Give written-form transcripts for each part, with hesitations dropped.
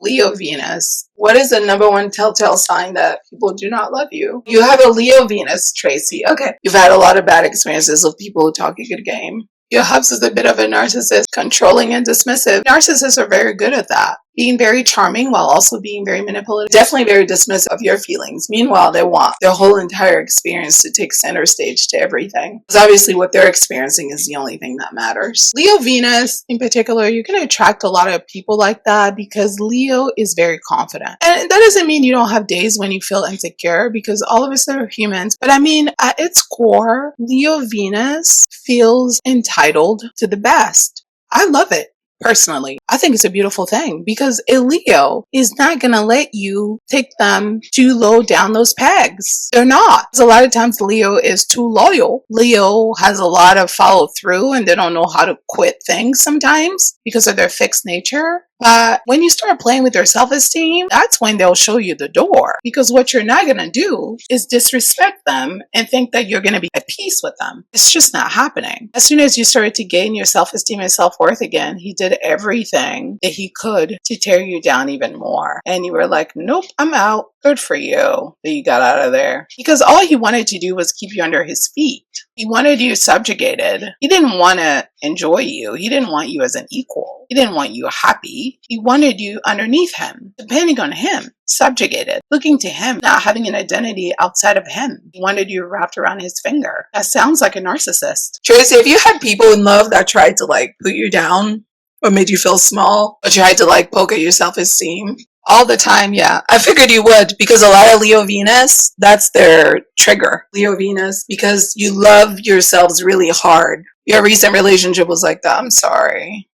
Leo Venus. What is the number one telltale sign that people do not love you? You have a Leo Venus, Tracy. Okay. You've had a lot of bad experiences with people who talk a good game. Your hubs is a bit of a narcissist, controlling and dismissive. Narcissists are very good at that. Being very charming while also being very manipulative. Definitely very dismissive of your feelings. Meanwhile, they want their whole entire experience to take center stage to everything. Because obviously what they're experiencing is the only thing that matters. Leo Venus, in particular, you're going to attract a lot of people like that because Leo is very confident. And that doesn't mean you don't have days when you feel insecure, because all of us are humans. But I mean, at its core, Leo Venus feels entitled to the best. I love it. Personally, I think it's a beautiful thing because a Leo is not going to let you take them too low down those pegs. They're not. Because a lot of times Leo is too loyal. Leo has a lot of follow through and they don't know how to quit things sometimes because of their fixed nature. But when you start playing with their self-esteem, that's when they'll show you the door. Because what you're not going to do is disrespect them and think that you're going to be at peace with them. It's just not happening. As soon as you started to gain your self-esteem and self-worth again, he did everything that he could to tear you down even more. And you were like, nope, I'm out. Good for you that you got out of there. Because all he wanted to do was keep you under his feet. He wanted you subjugated. He didn't want to enjoy you. He didn't want you as an equal. He didn't want you happy. He wanted you underneath him, depending on him, subjugated, looking to him, not having an identity outside of him. He wanted you wrapped around his finger. That sounds like a narcissist. Tracy, if you had people in love that tried to put you down or made you feel small or tried to poke at your self-esteem, all the time, yeah. I figured you would because a lot of Leo Venus, that's their trigger. Leo Venus, because you love yourselves really hard. Your recent relationship was like that. I'm sorry.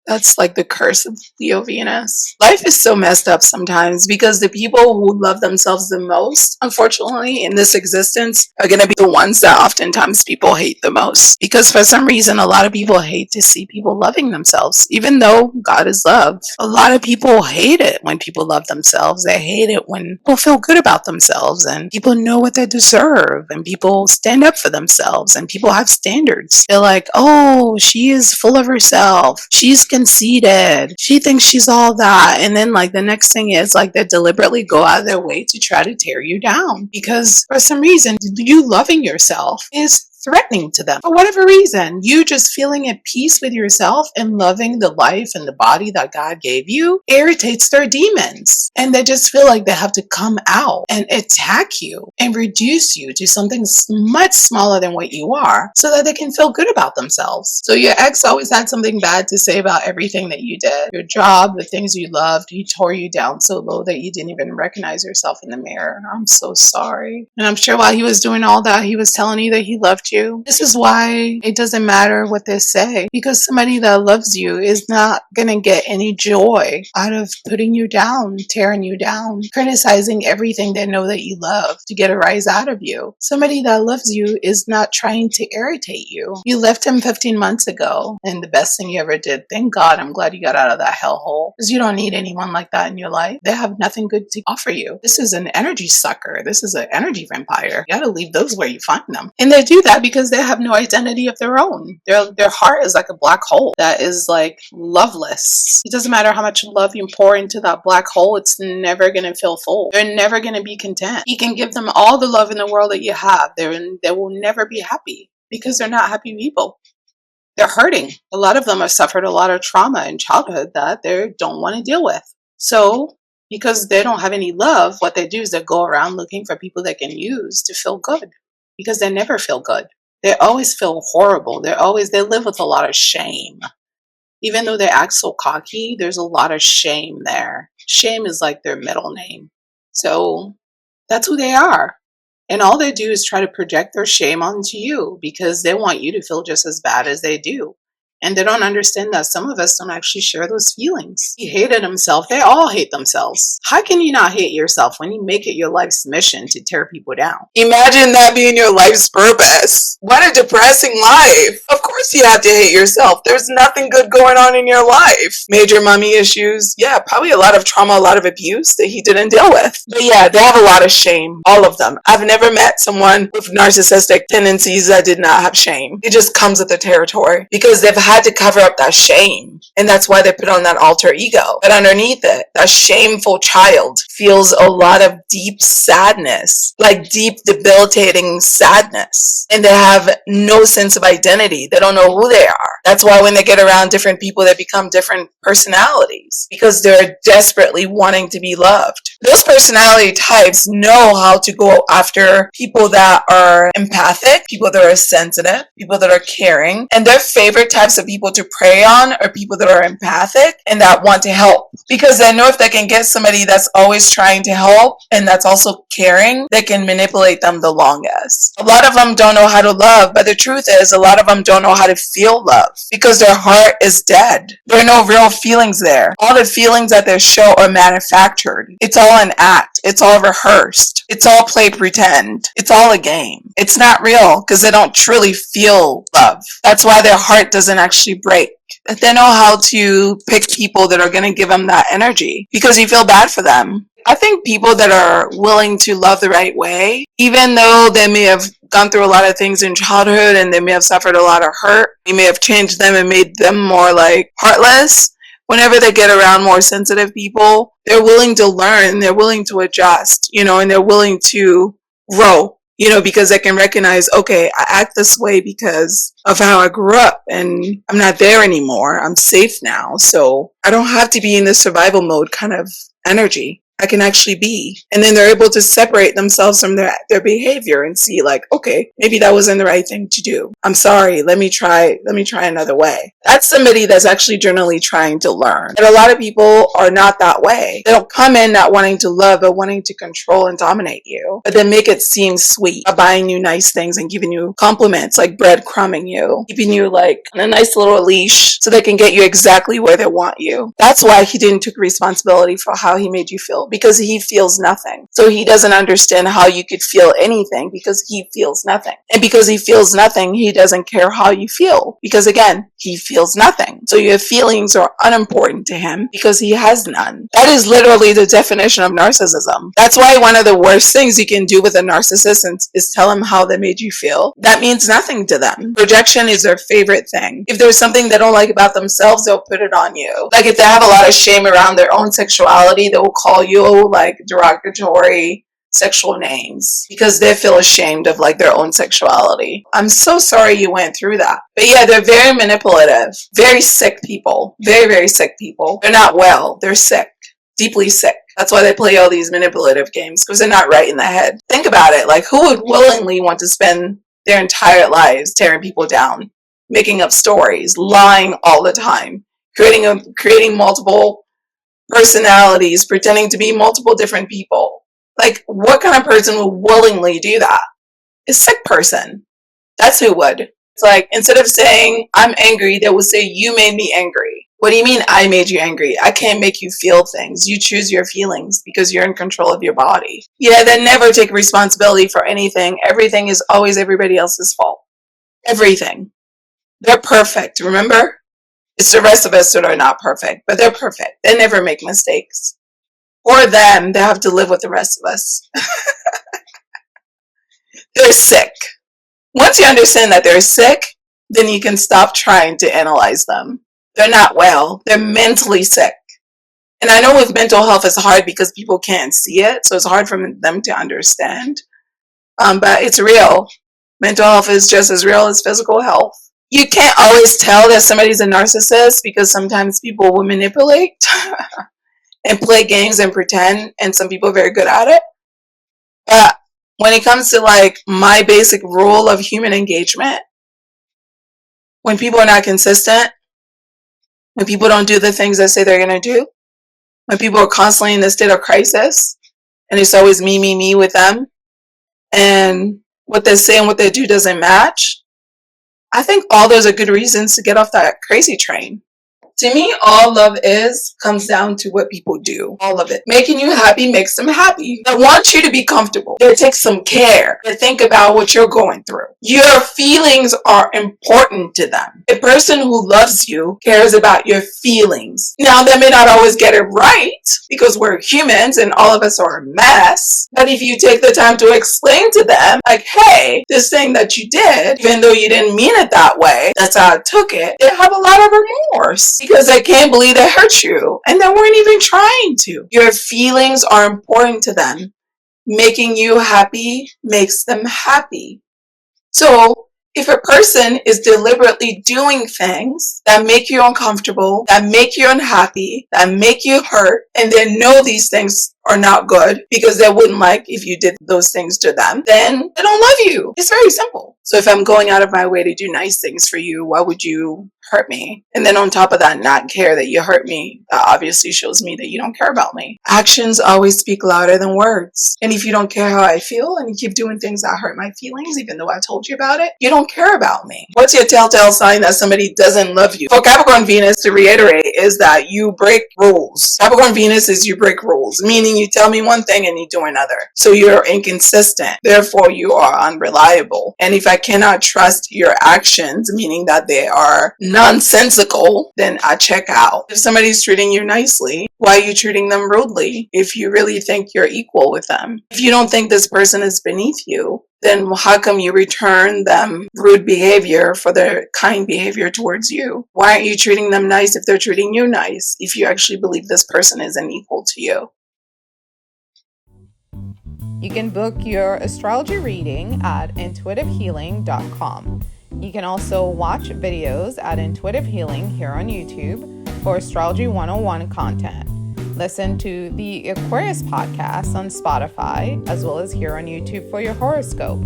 That's like the curse of Leo Venus. Life is so messed up sometimes because the people who love themselves the most, unfortunately, in this existence are going to be the ones that oftentimes people hate the most. Because for some reason, a lot of people hate to see people loving themselves, even though God is love. A lot of people hate it when people love themselves. They hate it when people feel good about themselves and people know what they deserve and people stand up for themselves and people have standards. They're like, oh, she is full of herself. She's conceited. She thinks she's all that. And then the next thing is they deliberately go out of their way to try to tear you down because for some reason you loving yourself is threatening to them. For whatever reason, you just feeling at peace with yourself and loving the life and the body that God gave you irritates their demons. And they just feel like they have to come out and attack you and reduce you to something much smaller than what you are so that they can feel good about themselves. So your ex always had something bad to say about everything that you did. Your job, the things you loved, he tore you down so low that you didn't even recognize yourself in the mirror. I'm so sorry. And I'm sure while he was doing all that, he was telling you that he loved you. This is why it doesn't matter what they say, because somebody that loves you is not going to get any joy out of putting you down, tearing you down, criticizing everything they know that you love to get a rise out of you. Somebody that loves you is not trying to irritate you. You left him 15 months ago and the best thing you ever did. Thank God, I'm glad you got out of that hellhole because you don't need anyone like that in your life. They have nothing good to offer you. This is an energy sucker. This is an energy vampire. You got to leave those where you find them. And they do that because they have no identity of their own. Their heart is like a black hole that is loveless. It doesn't matter how much love you pour into that black hole, it's never going to feel full. They're never going to be content. You can give them all the love in the world that you have. They will never be happy because they're not happy people. They're hurting. A lot of them have suffered a lot of trauma in childhood that they don't want to deal with. So because they don't have any love, what they do is they go around looking for people they can use to feel good because they never feel good. They always feel horrible. They live with a lot of shame. Even though they act so cocky, there's a lot of shame there. Shame is like their middle name. So that's who they are. And all they do is try to project their shame onto you because they want you to feel just as bad as they do. And they don't understand that some of us don't actually share those feelings. He hated himself. They all hate themselves. How can you not hate yourself when you make it your life's mission to tear people down? Imagine that being your life's purpose. What a depressing life. Of course you have to hate yourself. There's nothing good going on in your life. Major mommy issues. Yeah, probably a lot of trauma, a lot of abuse that he didn't deal with. But yeah, they have a lot of shame. All of them. I've never met someone with narcissistic tendencies that did not have shame. It just comes with the territory because they've had to cover up that shame. And that's why they put on that alter ego. But underneath it, that shameful child feels a lot of deep sadness, like deep debilitating sadness. And they have no sense of identity. They don't know who they are. That's why when they get around different people, they become different personalities because they're desperately wanting to be loved. Those personality types know how to go after people that are empathic, people that are sensitive, people that are caring, and their favorite types of people to prey on are people that are empathic and that want to help, because they know if they can get somebody that's always trying to help and that's also caring, they can manipulate them the longest. A lot of them don't know how to love, but the truth is a lot of them don't know how to feel love because their heart is dead. There are no real feelings there. All the feelings that they show are manufactured. It's all an act. It's all rehearsed. It's all play pretend. It's all a game. It's not real because they don't truly feel love. That's why their heart doesn't actually break. They know how to pick people that are going to give them that energy because you feel bad for them. I think people that are willing to love the right way, even though they may have gone through a lot of things in childhood and they may have suffered a lot of hurt, you may have changed them and made them more like heartless. Whenever they get around more sensitive people, they're willing to learn, they're willing to adjust, and they're willing to grow, because they can recognize, okay, I act this way because of how I grew up and I'm not there anymore. I'm safe now. So I don't have to be in this survival mode kind of energy. I can actually be. And then they're able to separate themselves from their behavior and see like, okay, maybe that wasn't the right thing to do. I'm sorry. Let me try another way. That's somebody that's actually generally trying to learn. And a lot of people are not that way. They don't come in not wanting to love, but wanting to control and dominate you. But then make it seem sweet by buying you nice things and giving you compliments, like breadcrumbing you, keeping you like on a nice little leash so they can get you exactly where they want you. That's why he didn't take responsibility for how he made you feel, because he feels nothing. So he doesn't understand how you could feel anything because he feels nothing. And because he feels nothing, he doesn't care how you feel because again, he feels nothing. So your feelings are unimportant to him because he has none. That is literally the definition of narcissism. That's why one of the worst things you can do with a narcissist is tell them how they made you feel. That means nothing to them. Projection is their favorite thing. If there's something they don't like about themselves, they'll put it on you. Like if they have a lot of shame around their own sexuality, they will call you like derogatory sexual names because they feel ashamed of like their own sexuality. I'm so sorry you went through that. But yeah, they're very manipulative, very sick people, very, very sick people. They're not well, they're sick, deeply sick. That's why they play all these manipulative games, because they're not right in the head. Think about it, like who would willingly want to spend their entire lives tearing people down, making up stories, lying all the time, creating multiple personalities, pretending to be multiple different people? Like, what kind of person would willingly do that? A sick person. That's who would. It's like, instead of saying, I'm angry, they will say, you made me angry. What do you mean, I made you angry? I can't make you feel things. You choose your feelings because you're in control of your body. Yeah, they never take responsibility for anything. Everything is always everybody else's fault. Everything. They're perfect, remember? It's the rest of us that are not perfect, but they're perfect. They never make mistakes. For them, they have to live with the rest of us. They're sick. Once you understand that they're sick, then you can stop trying to analyze them. They're not well. They're mentally sick. And I know with mental health it's hard because people can't see it, so it's hard for them to understand. But it's real. Mental health is just as real as physical health. You can't always tell that somebody's a narcissist because sometimes people will manipulate and play games and pretend, and some people are very good at it. But when it comes to like my basic rule of human engagement, when people are not consistent, when people don't do the things they say they're going to do, when people are constantly in a state of crisis, and it's always me with them, and what they say and what they do doesn't match, I think all those are good reasons to get off that crazy train. To me, all love comes down to what people do. All of it. Making you happy makes them happy. They want you to be comfortable. They take some care. They think about what you're going through. Your feelings are important to them. A person who loves you cares about your feelings. Now, they may not always get it right, because we're humans and all of us are a mess. But if you take the time to explain to them, like, hey, this thing that you did, even though you didn't mean it that way, that's how I took it, they have a lot of remorse because they can't believe they hurt you and they weren't even trying to. Your feelings are important to them. Making you happy makes them happy. So if a person is deliberately doing things that make you uncomfortable, that make you unhappy, that make you hurt, and they know these things are not good because they wouldn't like if you did those things to them, then they don't love you. It's very simple. So if I'm going out of my way to do nice things for you, why would you hurt me? And then on top of that, not care that you hurt me, that obviously shows me that you don't care about me. Actions always speak louder than words. And if you don't care how I feel and you keep doing things that hurt my feelings, even though I told you about it, you don't care about me. What's your telltale sign that somebody doesn't love you? For Capricorn Venus, to reiterate, is that you break rules. Capricorn Venus is you break rules, meaning you tell me one thing and you do another. So you're inconsistent. Therefore, you are unreliable. And if I cannot trust your actions, meaning that they are nonsensical, then I check out. If somebody's treating you nicely, why are you treating them rudely if you really think you're equal with them? If you don't think this person is beneath you, then how come you return them rude behavior for their kind behavior towards you? Why aren't you treating them nice if they're treating you nice, if you actually believe this person isn't equal to you? You can book your astrology reading at intuitivehealing.com. You can also watch videos at Intuitive Healing here on YouTube for Astrology 101 content. Listen to the Aquarius podcast on Spotify, as well as here on YouTube for your horoscope.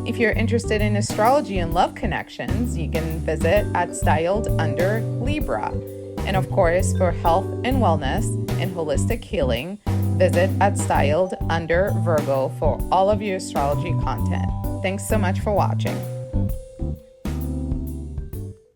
If you're interested in astrology and love connections, you can visit at Styled Under Libra. And of course, for health and wellness and holistic healing, visit at Styled Under Virgo for all of your astrology content. Thanks so much for watching.